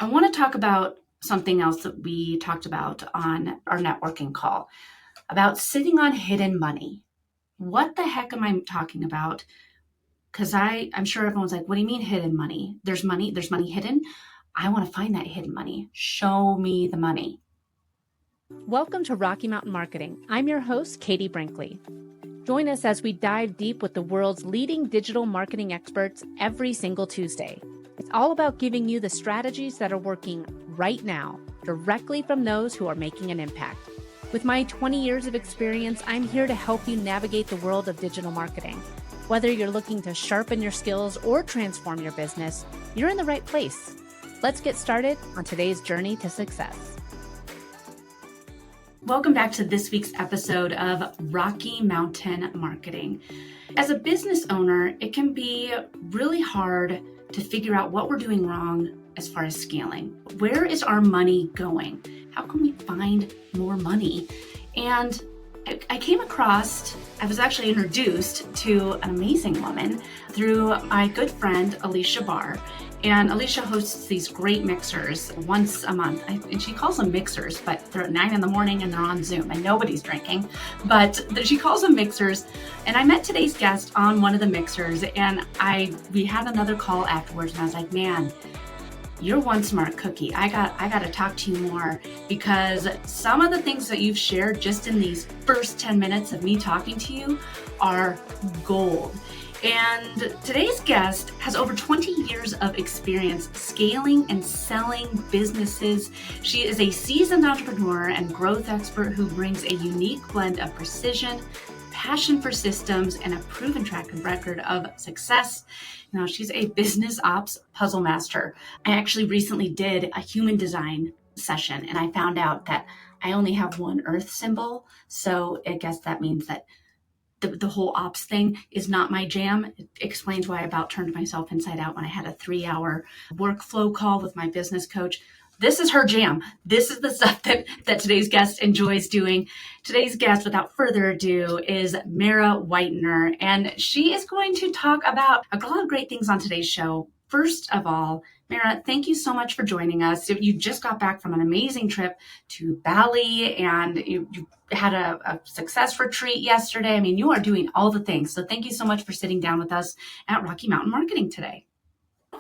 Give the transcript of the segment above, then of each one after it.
I want to talk about something else that we talked about on our networking call about sitting on hidden money. What the heck am I talking about? Because I'm sure everyone's like, what do you mean hidden money? There's money hidden. I want to find that hidden money. Show me the money. Welcome to Rocky Mountain Marketing. I'm your host, Katie Brinkley. Join us as we dive deep with the world's leading digital marketing experts every single Tuesday. It's all about giving you the strategies that are working right now, directly from those who are making an impact. With my 20 years of experience, I'm here to help you navigate the world of digital marketing. Whether you're looking to sharpen your skills or transform your business, you're in the right place. Let's get started on today's journey to success. Welcome back to this week's episode of Rocky Mountain Marketing. As a business owner, it can be really hard to figure out what we're doing wrong as far as scaling. Where is our money going? How can we find more money? And I was actually introduced to an amazing woman through my good friend, Alicia Barr. And Alicia hosts these great mixers once a month. And she calls them mixers, but they're at 9 a.m. and they're on Zoom and nobody's drinking. But she calls them mixers. And I met today's guest on one of the mixers, and we had another call afterwards, and I was like, man, you're one smart cookie. I got to talk to you more, because some of the things that you've shared just in these first 10 minutes of me talking to you are gold. And today's guest has over 20 years of experience scaling and selling businesses. She is a seasoned entrepreneur and growth expert who brings a unique blend of precision, passion for systems, and a proven track record of success. Now, she's a business ops puzzle master. I actually recently did a human design session, and I found out that I only have one earth symbol. So I guess that means that the whole ops thing is not my jam. It explains why I about turned myself inside out when I had a 3-hour workflow call with my business coach. This is her jam. This is the stuff that today's guest enjoys doing. Today's guest, without further ado, is Mara Whitener, and she is going to talk about a lot of great things on today's show. First of all, Mara, thank you so much for joining us. You just got back from an amazing trip to Bali, and you had a success retreat yesterday. I mean, you are doing all the things. So thank you so much for sitting down with us at Rocky Mountain Marketing today.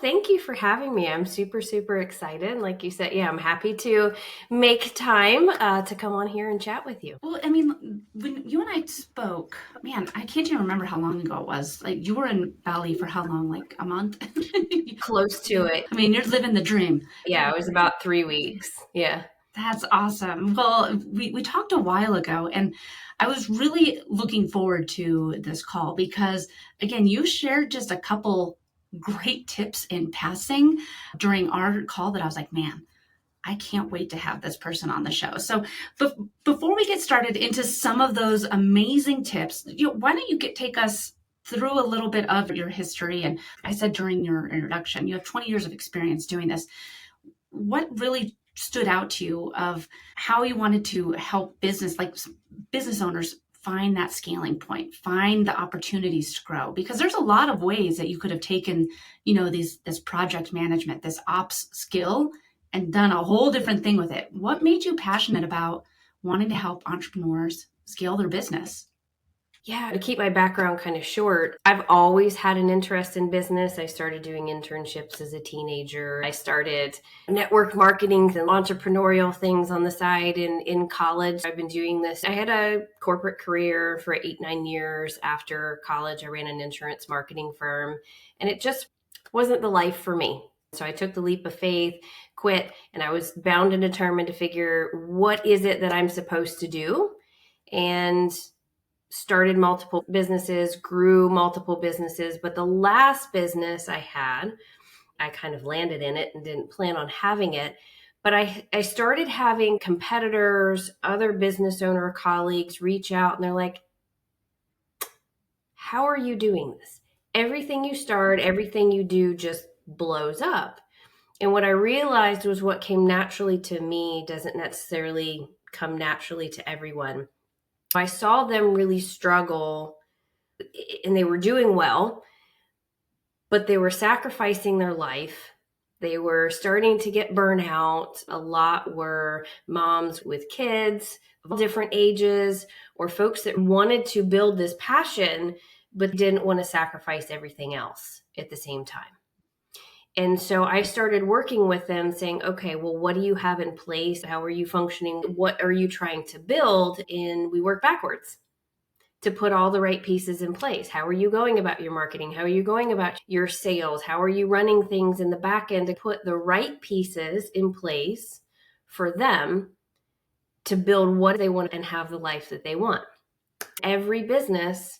Thank you for having me. I'm super, super excited. Like you said, I'm happy to make time to come on here and chat with you. Well, I mean, when you and I spoke, man, I can't even remember how long ago it was. Like, you were in Bali for how long? Like a month? Close to it. I mean, you're living the dream. Yeah, it was about 3 weeks. Yeah. That's awesome. Well, we talked a while ago, and I was really looking forward to this call because, again, you shared just a couple great tips in passing during our call that I was like, man, I can't wait to have this person on the show. So before we get started into some of those amazing tips, why don't you take us through a little bit of your history? And I said during your introduction, you have 20 years of experience doing this. What really stood out to you of how you wanted to help business owners find that scaling point, find the opportunities to grow? Because there's a lot of ways that you could have taken, this project management, this ops skill, and done a whole different thing with it. What made you passionate about wanting to help entrepreneurs scale their business? Yeah, to keep my background kind of short, I've always had an interest in business. I started doing internships as a teenager. I started network marketing and entrepreneurial things on the side in college. I've been doing this. I had a corporate career for 8-9 years after college. I ran an insurance marketing firm, and it just wasn't the life for me. So I took the leap of faith, quit, and I was bound and determined to figure, what is it that I'm supposed to do? And started multiple businesses, grew multiple businesses. But the last business I had, I kind of landed in it and didn't plan on having it. But I started having competitors, other business owner colleagues reach out, and they're like, how are you doing this? Everything you start, everything you do just blows up. And what I realized was what came naturally to me doesn't necessarily come naturally to everyone. I saw them really struggle, and they were doing well, but they were sacrificing their life They were starting to get burnout. A lot were moms with kids of different ages or folks that wanted to build this passion, but didn't want to sacrifice everything else at the same time. And so I started working with them saying, okay, well, what do you have in place? How are you functioning? What are you trying to build? And we work backwards to put all the right pieces in place. How are you going about your marketing? How are you going about your sales? How are you running things in the back end to put the right pieces in place for them to build what they want and have the life that they want? Every business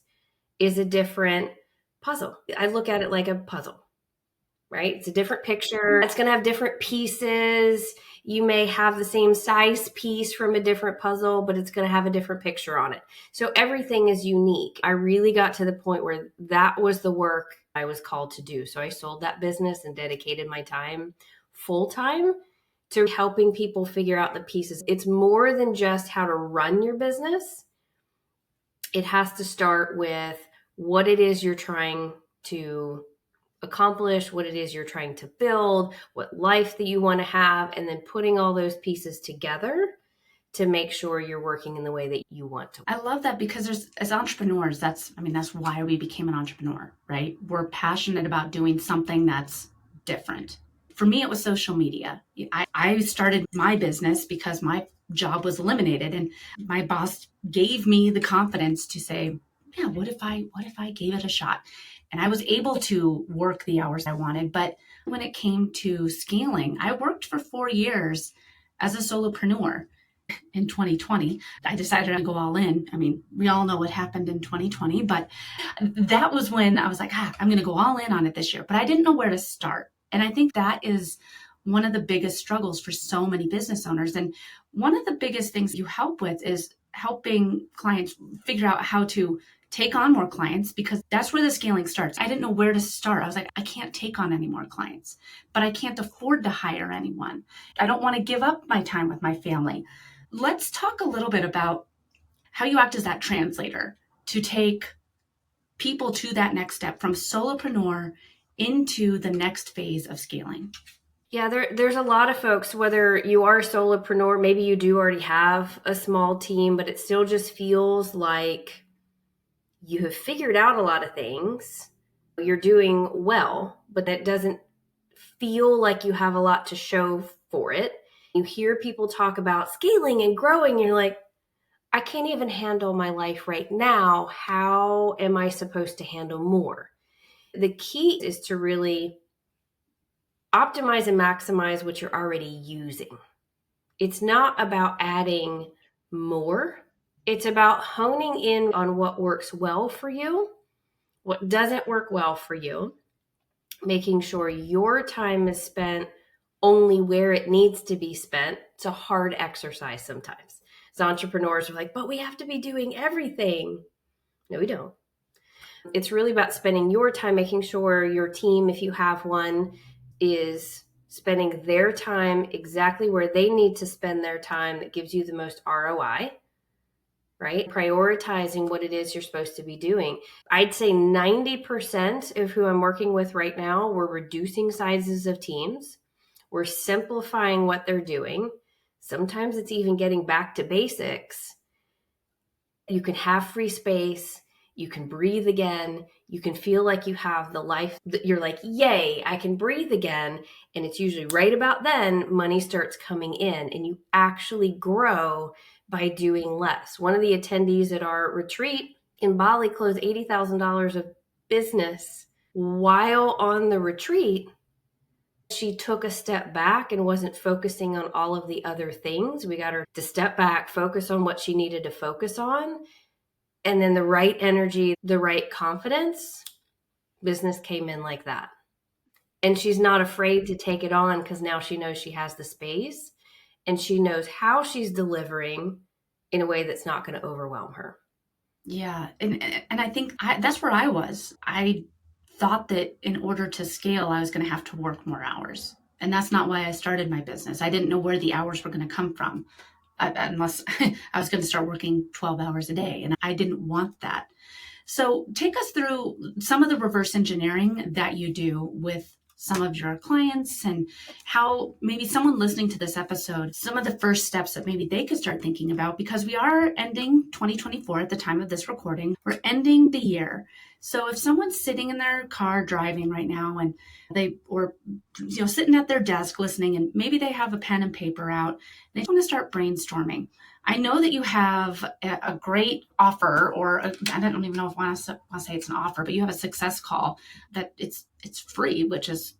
is a different puzzle. I look at it like a puzzle, right? It's a different picture. It's going to have different pieces. You may have the same size piece from a different puzzle, but it's going to have a different picture on it. So everything is unique. I really got to the point where that was the work I was called to do. So I sold that business and dedicated my time full time to helping people figure out the pieces. It's more than just how to run your business. It has to start with what it is you're trying to accomplish, what it is you're trying to build, what life that you want to have, and then putting all those pieces together to make sure you're working in the way that you want to. I love that because as entrepreneurs, that's why we became an entrepreneur, right? We're passionate about doing something that's different. For me, it was social media. I started my business because my job was eliminated, and my boss gave me the confidence to say, yeah, what if I gave it a shot? And I was able to work the hours I wanted. But when it came to scaling, I worked for 4 years as a solopreneur. In 2020, I decided to go all in. I mean, we all know what happened in 2020, but that was when I was like, I'm going to go all in on it this year. But I didn't know where to start. And I think that is one of the biggest struggles for so many business owners. And one of the biggest things you help with is helping clients figure out how to take on more clients, because that's where the scaling starts. I didn't know where to start. I was like, I can't take on any more clients, but I can't afford to hire anyone. I don't want to give up my time with my family. Let's talk a little bit about how you act as that translator to take people to that next step from solopreneur into the next phase of scaling. Yeah, there's a lot of folks, whether you are a solopreneur, maybe you do already have a small team, but it still just feels like you have figured out a lot of things. You're doing well, but that doesn't feel like you have a lot to show for it. You hear people talk about scaling and growing, and you're like, I can't even handle my life right now. How am I supposed to handle more? The key is to really optimize and maximize what you're already using. It's not about adding more. It's about honing in on what works well for you, what doesn't work well for you, making sure your time is spent only where it needs to be spent. It's a hard exercise sometimes. As entrepreneurs are like, but we have to be doing everything. No, we don't. It's really about spending your time, making sure your team, if you have one, is spending their time exactly where they need to spend their time that gives you the most ROI, right? Prioritizing what it is you're supposed to be doing. I'd say 90% of who I'm working with right now, we're reducing sizes of teams. We're simplifying what they're doing. Sometimes it's even getting back to basics. You can have free space. You can breathe again. You can feel like you have the life that you're like, yay, I can breathe again. And it's usually right about then money starts coming in and you actually grow by doing less. One of the attendees at our retreat in Bali closed $80,000 of business while on the retreat. She took a step back and wasn't focusing on all of the other things. We got her to step back, focus on what she needed to focus on. And then the right energy, the right confidence, business came in like that. And she's not afraid to take it on because now she knows she has the space and she knows how she's delivering in a way that's not going to overwhelm her. Yeah. And I think that's where I was. I thought that in order to scale, I was going to have to work more hours. And that's not why I started my business. I didn't know where the hours were going to come from unless I was going to start working 12 hours a day. And I didn't want that. So take us through some of the reverse engineering that you do with some of your clients and how maybe someone listening to this episode, some of the first steps that maybe they could start thinking about, because we are ending 2024 at the time of this recording. We're ending the year. So if someone's sitting in their car driving right now and or sitting at their desk listening, and maybe they have a pen and paper out, they want to start brainstorming. I know that you have a great offer, I don't even know if I want to say it's an offer, but you have a success call that it's free, which is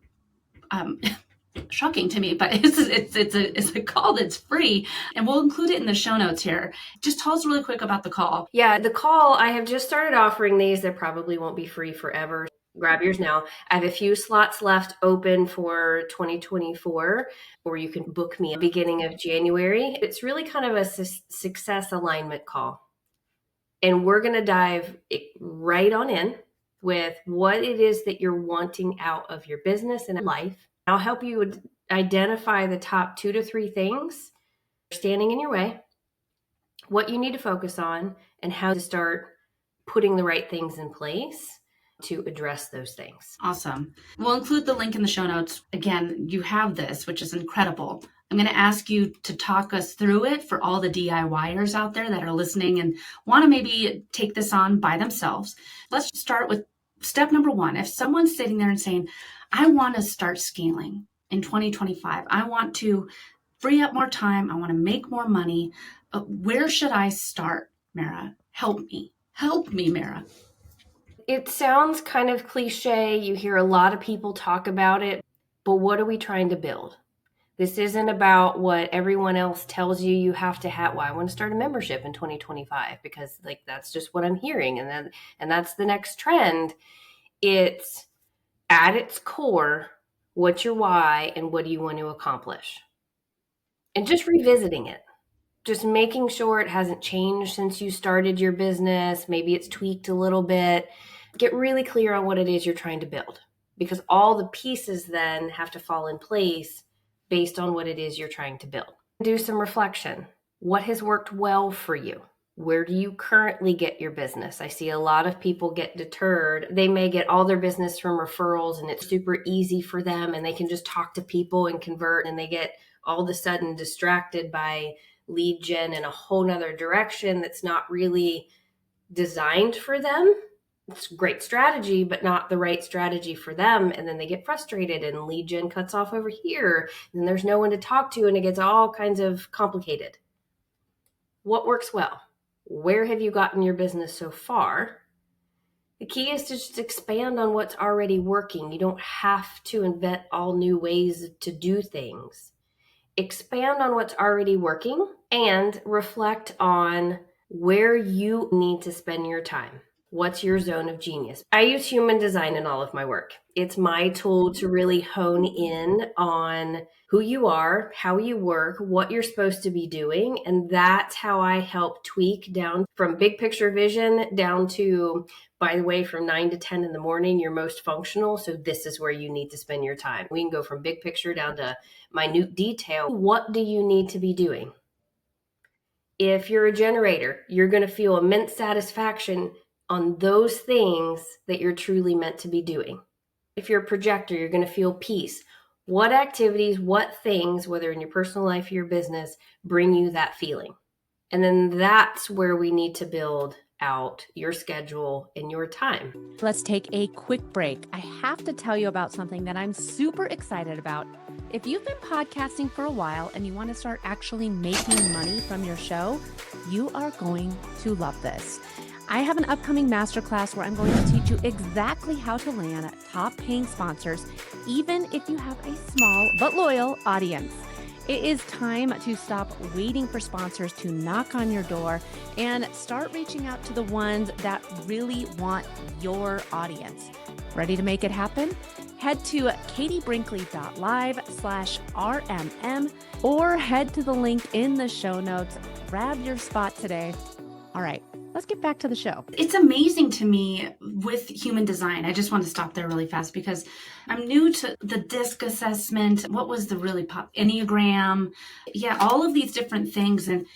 shocking to me, but it's a call that's free, and we'll include it in the show notes here. Just tell us really quick about the call. Yeah, the call, I have just started offering these. They probably won't be free forever. Grab yours now. I have a few slots left open for 2024, or you can book me at the beginning of January. It's really kind of a success alignment call. And we're going to dive right on in with what it is that you're wanting out of your business and life. I'll help you identify the top 2 to 3 things standing in your way, what you need to focus on, and how to start putting the right things in place to address those things. Awesome. We'll include the link in the show notes. Again, you have this, which is incredible. I'm going to ask you to talk us through it for all the DIYers out there that are listening and want to maybe take this on by themselves. Let's start with step number 1. If someone's sitting there and saying, I want to start scaling in 2025, I want to free up more time, I want to make more money, where should I start, Mara? Help me, Mara. It sounds kind of cliche. You hear a lot of people talk about it, but what are we trying to build? This isn't about what everyone else tells you you have to have. Well, I want to start a membership in 2025 because that's just what I'm hearing. And that's the next trend. It's at its core, what's your why and what do you want to accomplish? And just revisiting it. Just making sure it hasn't changed since you started your business. Maybe it's tweaked a little bit. Get really clear on what it is you're trying to build, because all the pieces then have to fall in place based on what it is you're trying to build. Do some reflection. What has worked well for you? Where do you currently get your business? I see a lot of people get deterred. They may get all their business from referrals and it's super easy for them and they can just talk to people and convert, and they get all of a sudden distracted by lead gen in a whole nother direction that's not really designed for them. It's a great strategy, but not the right strategy for them. And then they get frustrated and lead gen cuts off over here. And there's no one to talk to and it gets all kinds of complicated. What works well? Where have you gotten your business so far? The key is to just expand on what's already working. You don't have to invent all new ways to do things. Expand on what's already working and reflect on where you need to spend your time. What's your zone of genius? I use human design in all of my work. It's my tool to really hone in on who you are, how you work, what you're supposed to be doing. And that's how I help tweak down from big picture vision down to, by the way, from 9 to 10 in the morning, you're most functional. So this is where you need to spend your time. We can go from big picture down to minute detail. What do you need to be doing? If you're a generator, you're going to feel immense satisfaction on those things that you're truly meant to be doing. If you're a projector, you're going to feel peace. What activities, what things, whether in your personal life or your business, bring you that feeling? And then that's where we need to build out your schedule and your time. Let's take a quick break. I have to tell you about something that I'm super excited about. If you've been podcasting for a while and you want to start actually making money from your show, you are going to love this. I have an upcoming masterclass where I'm going to teach you exactly how to land top paying sponsors, even if you have a small but loyal audience. It is time to stop waiting for sponsors to knock on your door and start reaching out to the ones that really want your audience. Ready to make it happen? Head to katiebrinkley.live/RMM or head to the link in the show notes. Grab your spot today. All right, let's get back to the show. It's amazing to me with human design. I just want to stop there really fast because I'm new to the DISC assessment. What was the really Enneagram? Yeah, all of these different things. And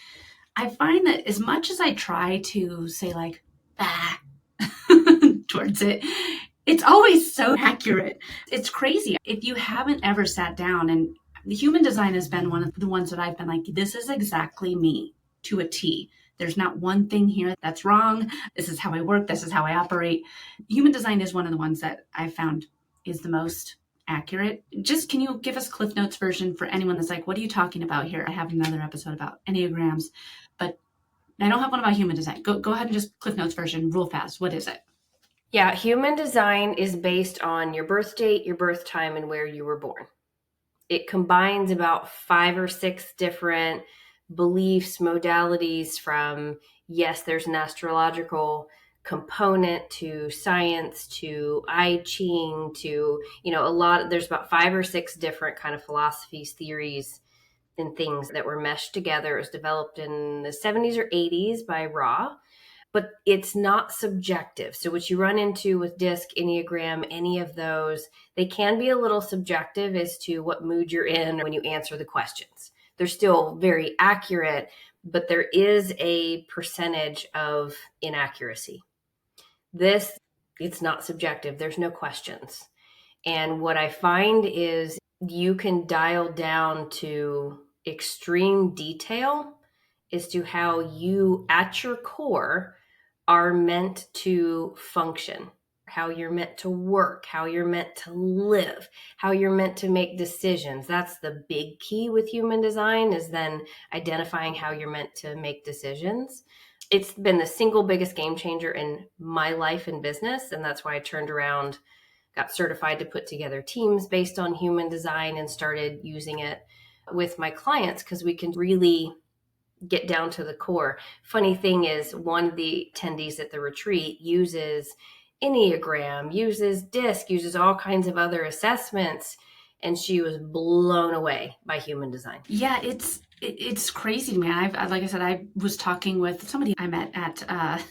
I find that as much as I try to say towards it, It's always so accurate. It's crazy. If you haven't ever sat down, and the human design has been one of the ones that I've been like, this is exactly me to a T. There's not one thing here that's wrong. This is how I work. This is how I operate. Human design is one of the ones that I found is the most accurate. Just can you give us Cliff Notes version for anyone that's like, what are you talking about here? I have another episode about Enneagrams, but I don't have one about human design. Go ahead and just Cliff Notes version, real fast. What is it? Yeah, human design is based on your birth date, your birth time, and where you were born. It combines about 5 or 6 different beliefs, modalities from, yes, there's an astrological component to science, to I Ching, to, there's about 5 or 6 different kind of philosophies, theories, and things that were meshed together. It was developed in the 70s or 80s by Ra, but it's not subjective. So what you run into with DISC, Enneagram, any of those, they can be a little subjective as to what mood you're in when you answer the questions. They're still very accurate, but there is a percentage of inaccuracy. This, it's not subjective. There's no questions. And what I find is you can dial down to extreme detail as to how you, at your core, are meant to function, how you're meant to work, how you're meant to live, how you're meant to make decisions. That's the big key with human design, is then identifying how you're meant to make decisions. It's been the single biggest game changer in my life and business. And that's why I turned around, got certified to put together teams based on human design, and started using it with my clients, because we can really get down to the core. Funny thing is, one of the attendees at the retreat uses Enneagram, uses DISC, uses all kinds of other assessments, and she was blown away by human design. Yeah, it's crazy to me. Like I said, I was talking with somebody I met at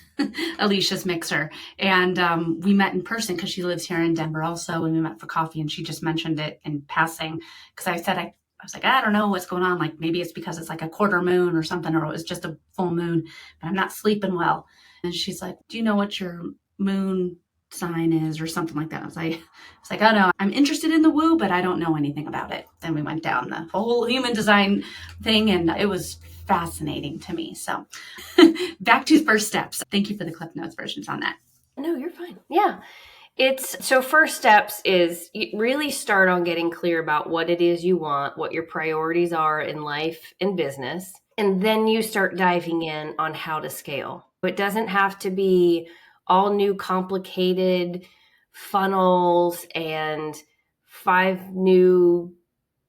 Alicia's Mixer, and we met in person because she lives here in Denver also, and we met for coffee, and she just mentioned it in passing, because I said, I was like, I don't know what's going on. Like, maybe it's because it's like a quarter moon or something, or it was just a full moon, but I'm not sleeping well. And she's like, do you know what your moon sign is, or something like that? I was like, oh no, I'm interested in the woo, but I don't know anything about it. Then we went down the whole human design thing, and it was fascinating to me. So back to first steps. Thank you for the Cliff Notes versions on that. No, you're fine. Yeah. So first steps is you really start on getting clear about what it is you want, what your priorities are in life and business. And then you start diving in on how to scale. It doesn't have to be all new complicated funnels and 5 new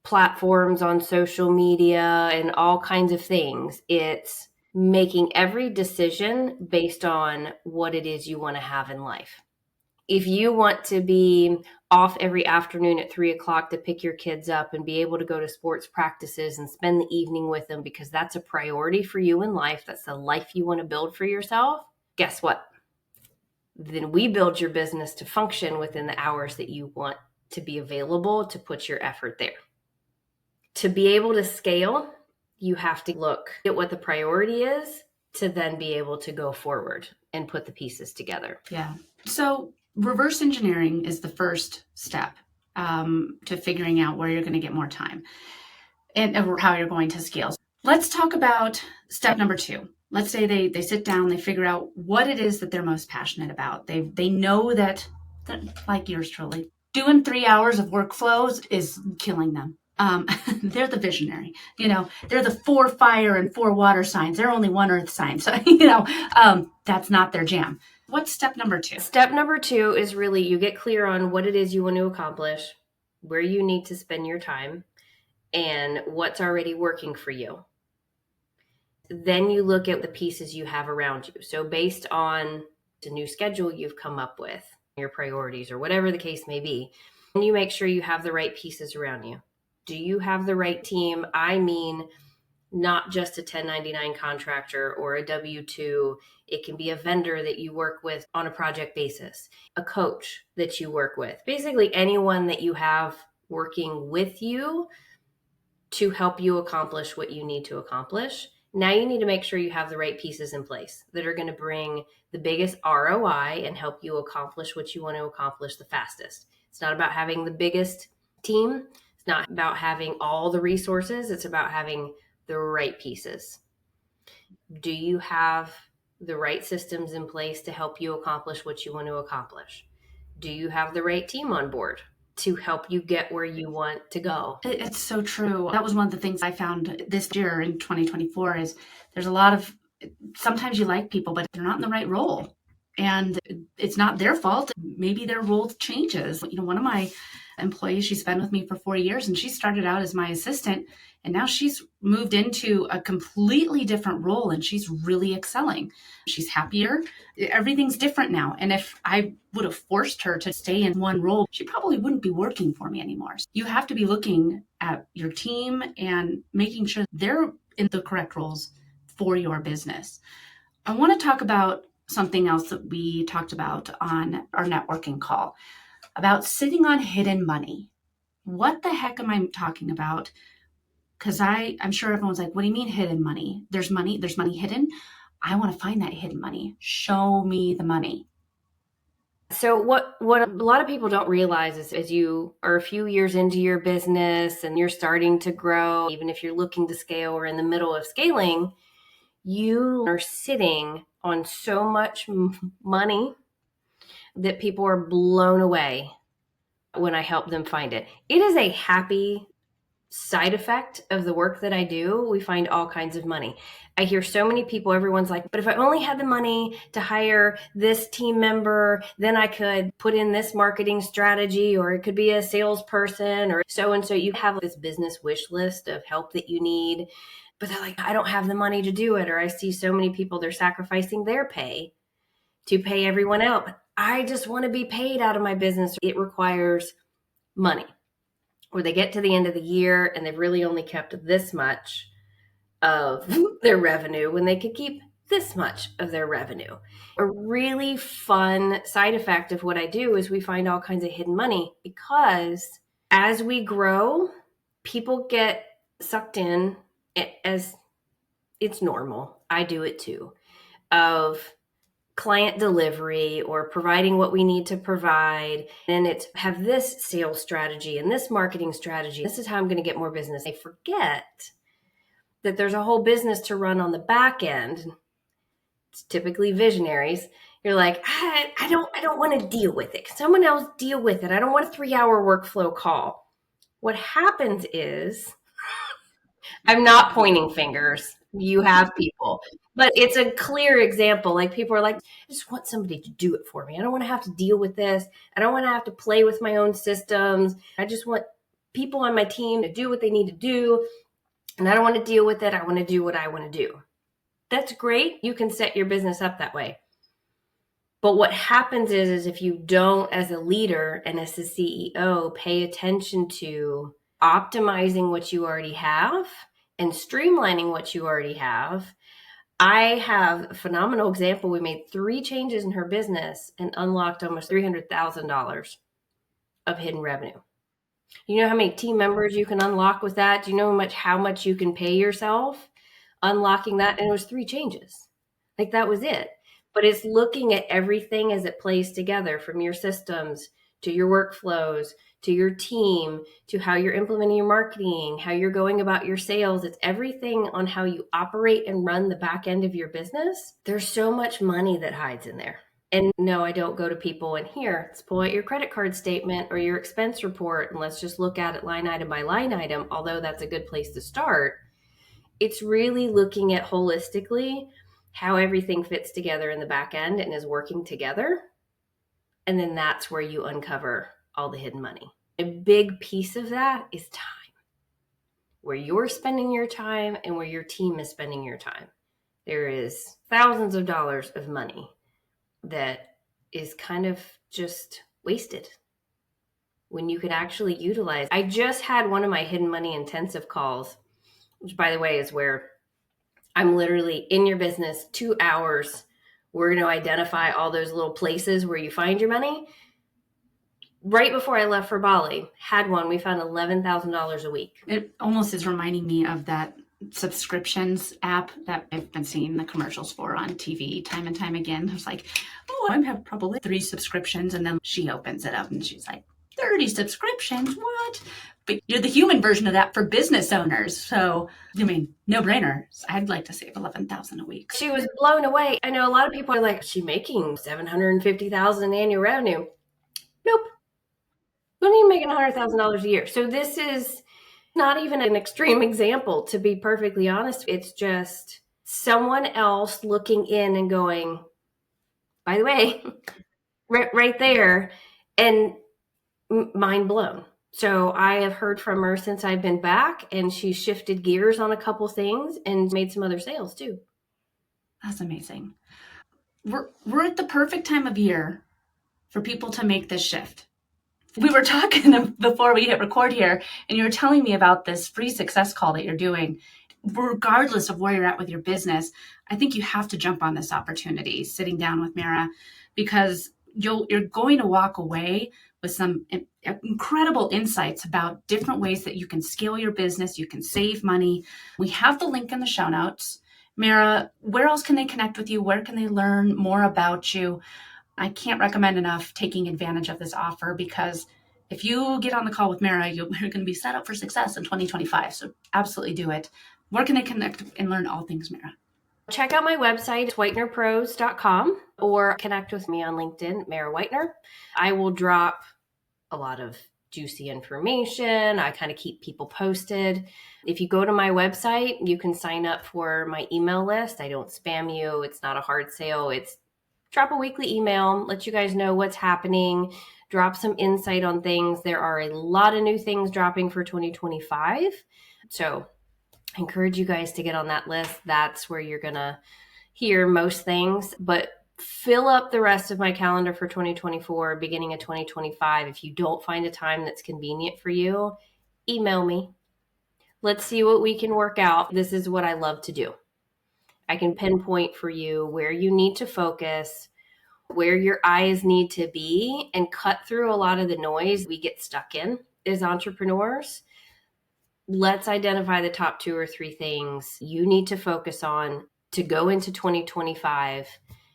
platforms on social media and all kinds of things. It's making every decision based on what it is you want to have in life. If you want to be off every afternoon at 3:00 to pick your kids up and be able to go to sports practices and spend the evening with them because that's a priority for you in life, that's the life you want to build for yourself, guess what? Then we build your business to function within the hours that you want to be available to put your effort there. To be able to scale, you have to look at what the priority is to then be able to go forward and put the pieces together. Yeah. So reverse engineering is the first step to figuring out where you're going to get more time and how you're going to scale. Let's talk about step number 2. Let's say they sit down, they figure out what it is that they're most passionate about. They know that, like yours truly, doing 3 hours of workflows is killing them. They're the visionary, they're the 4 fire and 4 water signs. They're only 1 earth sign. So, that's not their jam. What's step number 2? Step number 2 is really you get clear on what it is you want to accomplish, where you need to spend your time, and what's already working for you. Then you look at the pieces you have around you. So based on the new schedule you've come up with, your priorities, or whatever the case may be, and you make sure you have the right pieces around you. Do you have the right team? I mean, not just a 1099 contractor or a W-2. It can be a vendor that you work with on a project basis, a coach that you work with, basically anyone that you have working with you to help you accomplish what you need to accomplish. Now you need to make sure you have the right pieces in place that are going to bring the biggest ROI and help you accomplish what you want to accomplish the fastest. It's not about having the biggest team. It's not about having all the resources. It's about having the right pieces. Do you have the right systems in place to help you accomplish what you want to accomplish? Do you have the right team on board to help you get where you want to go? It's so true. That was one of the things I found this year in 2024 is there's a lot of, sometimes you like people, but they're not in the right role. And it's not their fault. Maybe their role changes. One of my employees, she's been with me for 4 years, and she started out as my assistant, and now she's moved into a completely different role, and she's really excelling. She's happier. Everything's different now. And if I would have forced her to stay in one role, she probably wouldn't be working for me anymore. You have to be looking at your team and making sure they're in the correct roles for your business. I want to talk about something else that we talked about on our networking call about sitting on hidden money. What the heck am I talking about? Because I'm sure everyone's like, what do you mean hidden money? There's money hidden. I want to find that hidden money. Show me the money. So what a lot of people don't realize is as you are a few years into your business and you're starting to grow, even if you're looking to scale or in the middle of scaling, you are sitting on so much money that people are blown away when I help them find it. It is a happy side effect of the work that I do. We find all kinds of money. I hear so many people, everyone's like, but if I only had the money to hire this team member, then I could put in this marketing strategy, or it could be a salesperson or so-and-so. You have this business wish list of help that you need, but they're like, I don't have the money to do it. Or I see so many people, they're sacrificing their pay to pay everyone else. I just want to be paid out of my business. It requires money. Or they get to the end of the year and they've really only kept this much of their revenue when they could keep this much of their revenue. A really fun side effect of what I do is we find all kinds of hidden money, because as we grow, people get sucked in, as it's normal. I do it too, of client delivery or providing what we need to provide. And it's have this sales strategy and this marketing strategy. This is how I'm going to get more business. They forget that there's a whole business to run on the back end. It's typically visionaries. You're like, I don't want to deal with it. Someone else deal with it. I don't want a 3-hour workflow call. What happens is, I'm not pointing fingers. You have people, but it's a clear example. Like people are like, I just want somebody to do it for me. I don't want to have to deal with this. I don't want to have to play with my own systems. I just want people on my team to do what they need to do. And I don't want to deal with it. I want to do what I want to do. That's great. You can set your business up that way. But what happens is if you don't, as a leader and as the CEO, pay attention to optimizing what you already have and streamlining what you already have. I have a phenomenal example. We made 3 changes in her business and unlocked almost $300,000 of hidden revenue. You know how many team members you can unlock with that? Do you know how much you can pay yourself unlocking that? And it was 3 changes. Like that was it. But it's looking at everything as it plays together, from your systems to your workflows, to your team, to how you're implementing your marketing, how you're going about your sales. It's everything on how you operate and run the back end of your business. There's so much money that hides in there. And no, I don't go to people and here, let's pull out your credit card statement or your expense report and let's just look at it line item by line item, although that's a good place to start. It's really looking at holistically how everything fits together in the back end and is working together. And then that's where you uncover all the hidden money. A big piece of that is time, where you're spending your time and where your team is spending your time. There is thousands of dollars of money that is kind of just wasted when you could actually utilize. I just had one of my hidden money intensive calls, which by the way is where I'm literally in your business 2 hours. We're going to identify all those little places where you find your money. Right before I left for Bali, had one. We found $11,000 a week. It almost is reminding me of that subscriptions app that I've been seeing the commercials for on TV time and time again. I was like, oh, I have probably 3 subscriptions. And then she opens it up and she's like, 30 subscriptions? What? But you're the human version of that for business owners. So, I mean, no brainer. I'd like to save $11,000 a week. She was blown away. I know a lot of people are like, is she making $750,000 in annual revenue? Nope. We're not even making $100,000 a year. So this is not even an extreme example, to be perfectly honest. It's just someone else looking in and going, by the way, right there, and mind blown. So I have heard from her since I've been back, and she shifted gears on a couple things and made some other sales too. That's amazing. We're at the perfect time of year for people to make this shift. We were talking before we hit record here, and you were telling me about this free success call that you're doing. Regardless of where you're at with your business, I think you have to jump on this opportunity, sitting down with Mira, because you're going to walk away with some incredible insights about different ways that you can scale your business, you can save money. We have the link in the show notes. Mira, where else can they connect with you? Where can they learn more about you? I can't recommend enough taking advantage of this offer, because if you get on the call with Mira, you're going to be set up for success in 2025. So absolutely do it. Where can they connect and learn all things Mira? Check out my website, whitenerpros.com, or connect with me on LinkedIn, Mara Whitener. I will drop a lot of juicy information. I kind of keep people posted. If you go to my website, you can sign up for my email list. I don't spam you. It's not a hard sale. It's drop a weekly email, let you guys know what's happening, drop some insight on things. There are a lot of new things dropping for 2025. So I encourage you guys to get on that list. That's where you're going to hear most things. But fill up the rest of my calendar for 2024, beginning of 2025. If you don't find a time that's convenient for you, email me. Let's see what we can work out. This is what I love to do. I can pinpoint for you where you need to focus, where your eyes need to be, and cut through a lot of the noise we get stuck in as entrepreneurs. Let's identify the top 2 or 3 things you need to focus on to go into 2025.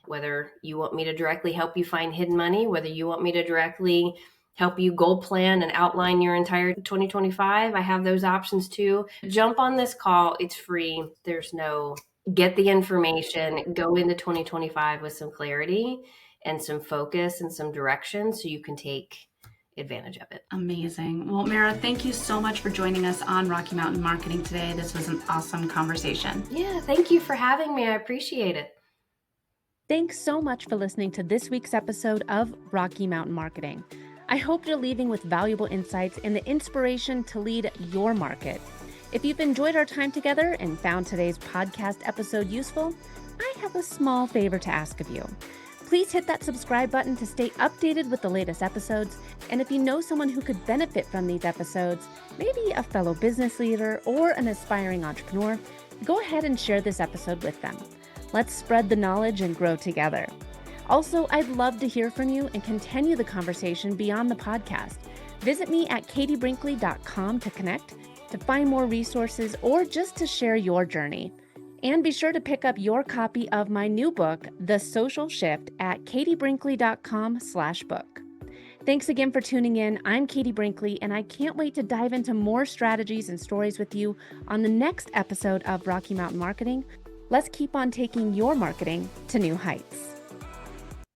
Whether you want me to directly help you find hidden money, whether you want me to directly help you goal plan and outline your entire 2025, I have those options too. Jump on this call. It's free. Get the information, go into 2025 with some clarity and some focus and some direction so you can take advantage of it. Amazing. Well, Mira, thank you so much for joining us on Rocky Mountain Marketing today. This was an awesome conversation. Yeah, thank you for having me. I appreciate it. Thanks so much for listening to this week's episode of Rocky Mountain Marketing. I hope you're leaving with valuable insights and the inspiration to lead your market. If you've enjoyed our time together and found today's podcast episode useful, I have a small favor to ask of you. Please hit that subscribe button to stay updated with the latest episodes. And if you know someone who could benefit from these episodes, maybe a fellow business leader or an aspiring entrepreneur, go ahead and share this episode with them. Let's spread the knowledge and grow together. Also, I'd love to hear from you and continue the conversation beyond the podcast. Visit me at katiebrinkley.com to connect, to find more resources, or just to share your journey. And be sure to pick up your copy of my new book, The Social Shift, at katiebrinkley.com/book. Thanks again for tuning in. I'm Katie Brinkley, and I can't wait to dive into more strategies and stories with you on the next episode of Rocky Mountain Marketing. Let's keep on taking your marketing to new heights.